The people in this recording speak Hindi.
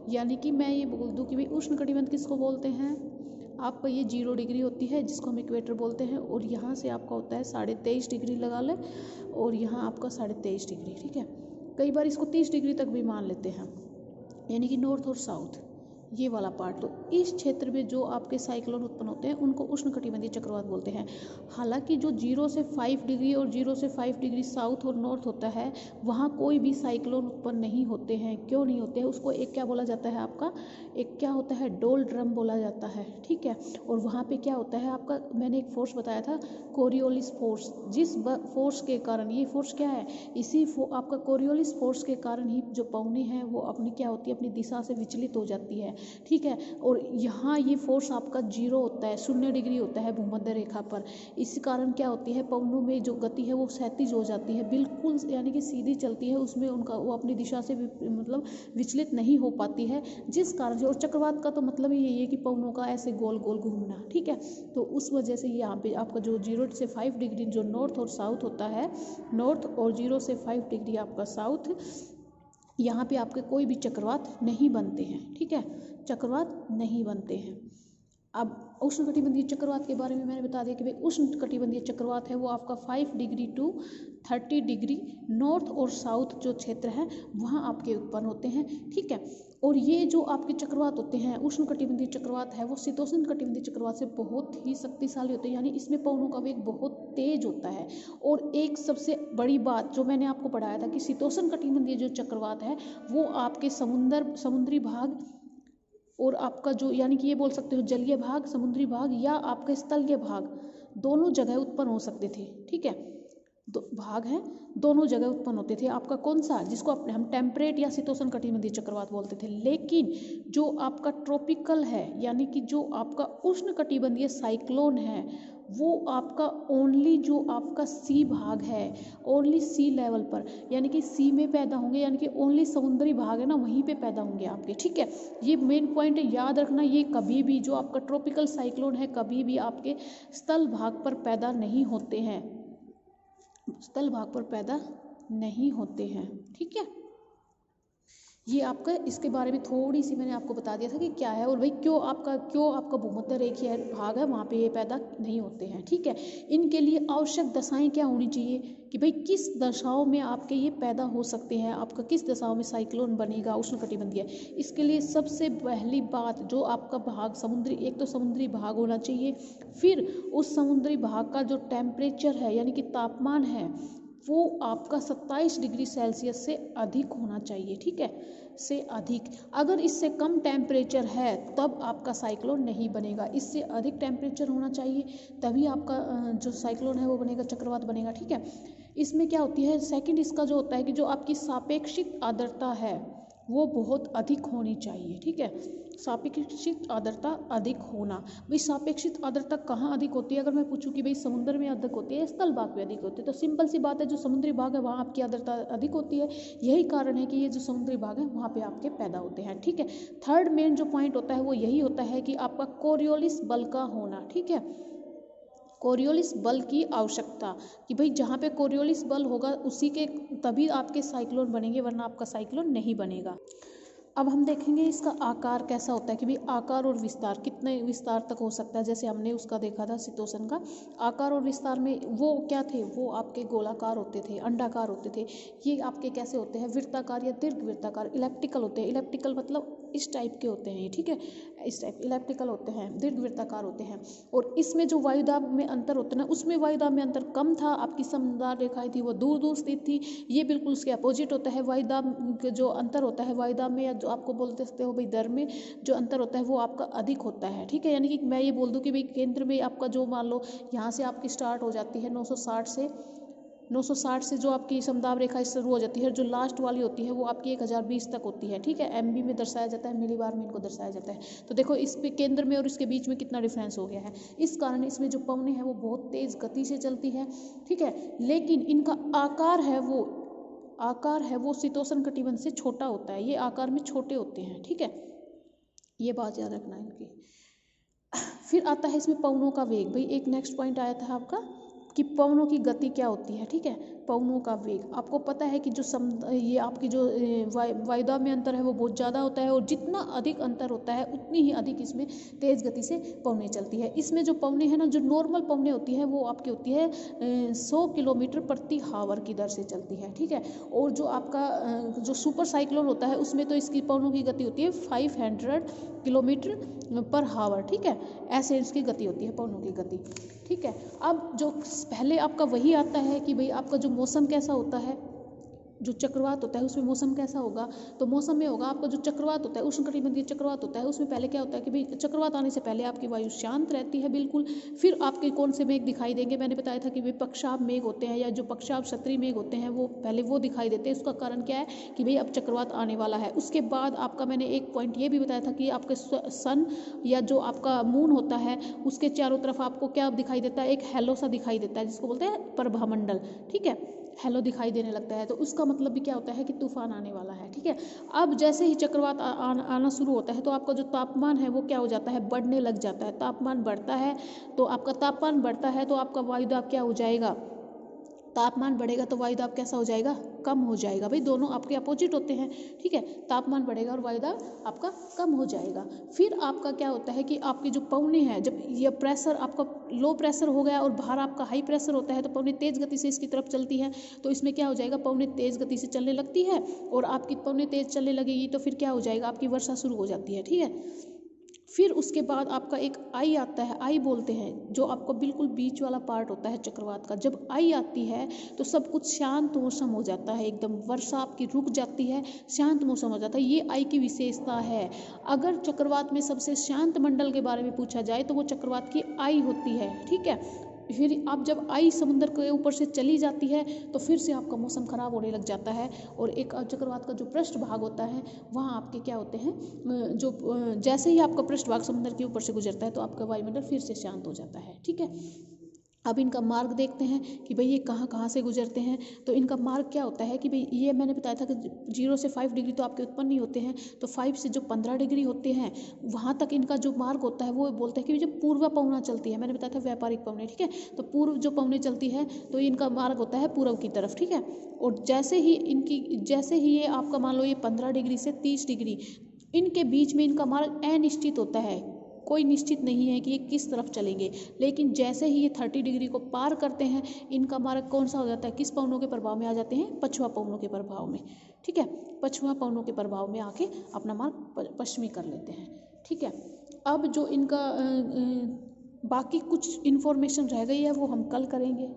यानी कि मैं ये बोल दूँ कि भाई उष्णकटिबंध किसको बोलते हैं, आपका ये 0 डिग्री होती है जिसको हम इक्वेटर बोलते हैं, और यहाँ से आपका होता है 23.5 डिग्री लगा लें, और यहाँ आपका 23.5 डिग्री, ठीक है। कई बार इसको 30 डिग्री तक भी मान लेते हैं, यानी कि नॉर्थ और साउथ, ये वाला पार्ट। तो इस क्षेत्र में जो आपके साइक्लोन उत्पन्न होते हैं उनको उष्णकटिबंधीय चक्रवात बोलते हैं। हालांकि जो 0 से 5 डिग्री और 0 से 5 डिग्री साउथ और नॉर्थ होता है वहाँ कोई भी साइक्लोन उत्पन्न नहीं होते हैं। क्यों नहीं होते हैं, उसको एक क्या बोला जाता है आपका, एक क्या होता है, डोल ड्रम बोला जाता है, ठीक है। और वहाँ पे क्या होता है आपका, मैंने एक फोर्स बताया था, कोरियोलिस फोर्स, जिस फोर्स के कारण, ये फोर्स क्या है, आपका कोरियोलिस फोर्स के कारण ही जो पवनी है वो अपनी क्या होती है, अपनी दिशा से विचलित हो जाती है, ठीक है। और यहाँ ये फोर्स आपका 0 होता है, 0 डिग्री होता है भूमध्य रेखा पर। इस कारण क्या होती है, पवनों में जो गति है वो क्षैतिज हो जाती है, बिल्कुल यानी कि सीधी चलती है, उसमें उनका वो अपनी दिशा से मतलब विचलित नहीं हो पाती है, जिस कारण से। और चक्रवात का तो मतलब ही यही है कि पवनों का ऐसे गोल गोल घूमना, ठीक है। तो उस वजह से यहाँ पे आपका जो 0 से 5 डिग्री जो नॉर्थ और साउथ होता है, नॉर्थ और 0 से 5 डिग्री आपका साउथ, यहाँ पे आपके कोई भी चक्रवात नहीं बनते हैं, ठीक है, चक्रवात नहीं बनते हैं। अब उष्णकटिबंधीय चक्रवात के बारे में मैंने बता दिया कि भाई उष्णकटिबंधीय चक्रवात है वो आपका 5 डिग्री टू 30 डिग्री नॉर्थ और साउथ जो क्षेत्र है वहाँ आपके उत्पन्न होते हैं, ठीक है। और ये जो आपके चक्रवात होते हैं, उष्णकटिबंधीय चक्रवात है वो शीतोष्ण कटिबंधीय चक्रवात से बहुत ही शक्तिशाली होते हैं, यानी इसमें पवनों का वेग बहुत तेज होता है। और एक सबसे बड़ी बात जो मैंने आपको पढ़ाया था कि शीतोष्ण कटिबंधीय जो चक्रवात है वो आपके समुद्री भाग और आपका जो यानी कि ये बोल सकते हो जलीय भाग, समुद्री भाग या आपका स्थलीय भाग, दोनों जगह उत्पन्न हो सकते थे, ठीक है। दो भाग हैं, दोनों जगह उत्पन्न होते थे। आपका कौन सा, जिसको हम टेम्परेट या शीतोष्ण कटिबंधीय चक्रवात बोलते थे। लेकिन जो आपका ट्रॉपिकल है, यानी कि जो आपका उष्ण कटिबंधीय साइक्लोन है, वो आपका ओनली जो आपका सी भाग है, ओनली सी लेवल पर, यानी कि सी में पैदा होंगे, यानी कि ओनली समुद्री भाग है ना वहीं पे पैदा होंगे आपके, ठीक है। ये मेन पॉइंट है, याद रखना। ये कभी भी जो आपका ट्रॉपिकल साइक्लोन है कभी भी आपके स्थल भाग पर पैदा नहीं होते हैं, स्थल भाग पर पैदा नहीं होते हैं, ठीक है। ये आपका इसके बारे में थोड़ी सी मैंने आपको बता दिया था कि क्या है, और भाई क्यों आपका भूमध्य रेखीय भाग है वहाँ पे ये पैदा नहीं होते हैं, ठीक है। इनके लिए आवश्यक दशाएं क्या होनी चाहिए कि भाई किस दशाओं में आपके ये पैदा हो सकते हैं, आपका किस दशाओं में साइक्लोन बनेगा उष्णकटिबंधीय। इसके लिए सबसे पहली बात जो आपका भाग समुद्री, एक तो समुद्री भाग होना चाहिए, फिर उस समुद्री भाग का जो टेम्परेचर है यानी कि तापमान है वो आपका 27 डिग्री सेल्सियस से अधिक होना चाहिए, ठीक है, से अधिक। अगर इससे कम टेम्परेचर है तब आपका साइक्लोन नहीं बनेगा, इससे अधिक टेम्परेचर होना चाहिए तभी आपका जो साइक्लोन है वो बनेगा, चक्रवात बनेगा, ठीक है। इसमें क्या होती है, सेकंड इसका जो होता है कि जो आपकी सापेक्षिक आर्द्रता है वो बहुत अधिक होनी चाहिए, ठीक है। सापेक्षिक आर्द्रता अधिक होना, भाई सापेक्षिक आर्द्रता कहाँ अधिक होती है, अगर मैं पूछूं कि भाई समुद्र में अधिक होती है, स्थल भाग में अधिक होती है, तो सिंपल सी बात है जो समुद्री भाग है वहाँ आपकी आर्द्रता अधिक होती है। यही कारण है कि ये जो समुद्री भाग है वहाँ पे आपके पैदा होते हैं, ठीक है। थर्ड मेन जो पॉइंट होता है वो यही होता है कि आपका कोरियोलिस बल का होना, ठीक है, कोरियोलिस बल की आवश्यकता, कि भाई जहाँ पे कोरियोलिस बल होगा उसी के तभी आपके साइक्लोन बनेंगे, वरना आपका साइक्लोन नहीं बनेगा। अब हम देखेंगे इसका आकार कैसा होता है कि भाई आकार और विस्तार कितने विस्तार तक हो सकता है। जैसे हमने उसका देखा था शीतोष्ण का, आकार और विस्तार में वो क्या थे, वो आपके गोलाकार होते थे, अंडाकार होते थे। ये आपके कैसे होते हैं, वृत्ताकार या दीर्घ वृत्ताकार, इलेप्टिकल होते हैं। इलेप्टिकल मतलब इस टाइप के होते हैं ये, ठीक है, इस टाइप इलेप्टिकल होते हैं, दीर्घ वृत्ताकार होते हैं। और इसमें जो वायुदाब में अंतर होता है ना, उसमें वायुदाब में अंतर कम था, आपकी समदार रेखाएं थी वो दूर दूर स्थित थी। ये बिल्कुल उसके अपोजिट होता है, वायुदाब जो अंतर होता है, वायुदाब में या जो आपको बोलते सकते हो भाई दर में जो अंतर होता है वो आपका अधिक होता है, ठीक है। यानी कि मैं ये बोल दूं कि भाई केंद्र में आपका जो मान लो यहाँ से आपकी स्टार्ट हो जाती है 960 से जो आपकी समदाब रेखा शुरू हो जाती है, जो लास्ट वाली होती है वो आपकी 1020 तक होती है, ठीक है। एमबी में दर्शाया जाता है, मिलीबार में इनको दर्शाया जाता है। तो देखो इस पे केंद्र में और इसके बीच में कितना डिफरेंस हो गया है। इस कारण इसमें जो पवनें हैं वो बहुत तेज गति से चलती है, ठीक है। लेकिन इनका आकार है वो शीतोष्ण कटिबंध से छोटा होता है, ये आकार में छोटे होते हैं, ठीक है। ये बात याद रखना इनकी। फिर आता है इसमें पवनों का वेग, भाई एक नेक्स्ट पॉइंट आया था आपका कि पवनों की गति क्या होती है, ठीक है। पवनों का वेग। आपको पता है कि ये आपकी जो वायुदाब में अंतर है वो बहुत ज़्यादा होता है, और जितना अधिक अंतर होता है उतनी ही अधिक इसमें तेज़ गति से पवनें चलती है। इसमें जो पवनें हैं ना, जो नॉर्मल पवनें होती है वो आपकी होती है 100 किलोमीटर प्रति हावर की दर से चलती है, ठीक है। और जो आपका जो सुपर साइक्लोन होता है उसमें तो इसकी पवनों की गति होती है 500 किलोमीटर पर हावर, ठीक है। ऐसे इसकी गति होती है, पवनों की गति, ठीक है। अब जो पहले आपका वही आता है कि भाई आपका जो मौसम कैसा होता है, जो चक्रवात होता है उसमें मौसम कैसा होगा। तो मौसम में होगा आपका जो चक्रवात होता है, उष्णकटिबंधीय चक्रवात होता है, उसमें पहले क्या होता है कि भाई चक्रवात आने से पहले आपकी वायु शांत रहती है बिल्कुल। फिर आपके कौन से मेघ दिखाई देंगे, मैंने बताया था कि भाई पक्षाभ मेघ होते हैं, या जो पक्षाभ क्षत्रिय मेघ होते हैं वो पहले वो दिखाई देते हैं। उसका कारण क्या है कि भाई अब चक्रवात आने वाला है। उसके बाद आपका मैंने एक पॉइंट ये भी बताया था कि आपके सन या जो आपका मून होता है उसके चारों तरफ आपको क्या दिखाई देता है, एक हैलो सा दिखाई देता है, जिसको बोलते हैं प्रभामंडल, ठीक है। हेलो दिखाई देने लगता है, तो उसका मतलब भी क्या होता है कि तूफान आने वाला है, ठीक है। अब जैसे ही चक्रवात आना शुरू होता है तो आपका जो तापमान है वो क्या हो जाता है, बढ़ने लग जाता है। तापमान बढ़ता है तो आपका तापमान बढ़ता है तो आपका वायुदाब क्या हो जाएगा, तापमान बढ़ेगा तो वायुदाब कैसा हो जाएगा, कम हो जाएगा। भाई दोनों आपके अपोजिट होते हैं, ठीक है। तापमान बढ़ेगा और वायुदाब आपका कम हो जाएगा। फिर आपका क्या होता है कि आपकी जो पवनें हैं, जब ये प्रेशर आपका लो प्रेशर हो गया और बाहर आपका हाई प्रेशर होता है तो पवनें तेज़ गति से इसकी तरफ चलती हैं, तो इसमें क्या हो जाएगा, पवनें तेज़ गति से चलने लगती है। और आपकी पवनें तेज़ चलने लगेगी तो फिर क्या हो जाएगा, आपकी वर्षा शुरू हो जाती है, ठीक है। फिर उसके बाद आपका एक आई आता है, आई बोलते हैं, जो आपका बिल्कुल बीच वाला पार्ट होता है चक्रवात का। जब आई आती है तो सब कुछ शांत मौसम हो जाता है, एकदम वर्षा आपकी रुक जाती है, शांत मौसम हो जाता है। ये आई की विशेषता है। अगर चक्रवात में सबसे शांत मंडल के बारे में पूछा जाए तो वो चक्रवात की आई होती है, ठीक है। फिर आप जब आई समुद्र के ऊपर से चली जाती है तो फिर से आपका मौसम खराब होने लग जाता है। और एक चक्रवात का जो पृष्ठ भाग होता है वहाँ आपके क्या होते हैं, जो जैसे ही आपका पृष्ठ भाग समुद्र के ऊपर से गुजरता है तो आपका वायुमंडल फिर से शांत हो जाता है, ठीक है। अब इनका मार्ग देखते हैं कि भाई ये कहाँ कहाँ से गुजरते हैं। तो इनका मार्ग क्या होता है कि भाई ये मैंने बताया था कि 0 से 5 डिग्री तो आपके उत्पन्न नहीं होते हैं, तो 5 से जो 15 डिग्री होते हैं वहाँ तक इनका जो मार्ग होता है वो बोलते हैं कि जब पूर्व पवना चलती है, मैंने बताया था व्यापारिक पवने, ठीक है। तो पूर्व जो पवने चलती है तो इनका मार्ग होता है पूर्व की तरफ, ठीक है। और जैसे ही ये आपका मान लो ये 15 डिग्री से 30 डिग्री, इनके बीच में इनका मार्ग अनिश्चित होता है, कोई निश्चित नहीं है कि ये किस तरफ चलेंगे। लेकिन जैसे ही ये 30 डिग्री को पार करते हैं इनका मार्ग कौन सा हो जाता है, किस पवनों के प्रभाव में आ जाते हैं, पछुआ पवनों के प्रभाव में, ठीक है। पछुआ पवनों के प्रभाव में आके अपना मार्ग पश्चिमी कर लेते हैं, ठीक है। अब जो इनका बाकी कुछ इन्फॉर्मेशन रह गई है वो हम कल करेंगे।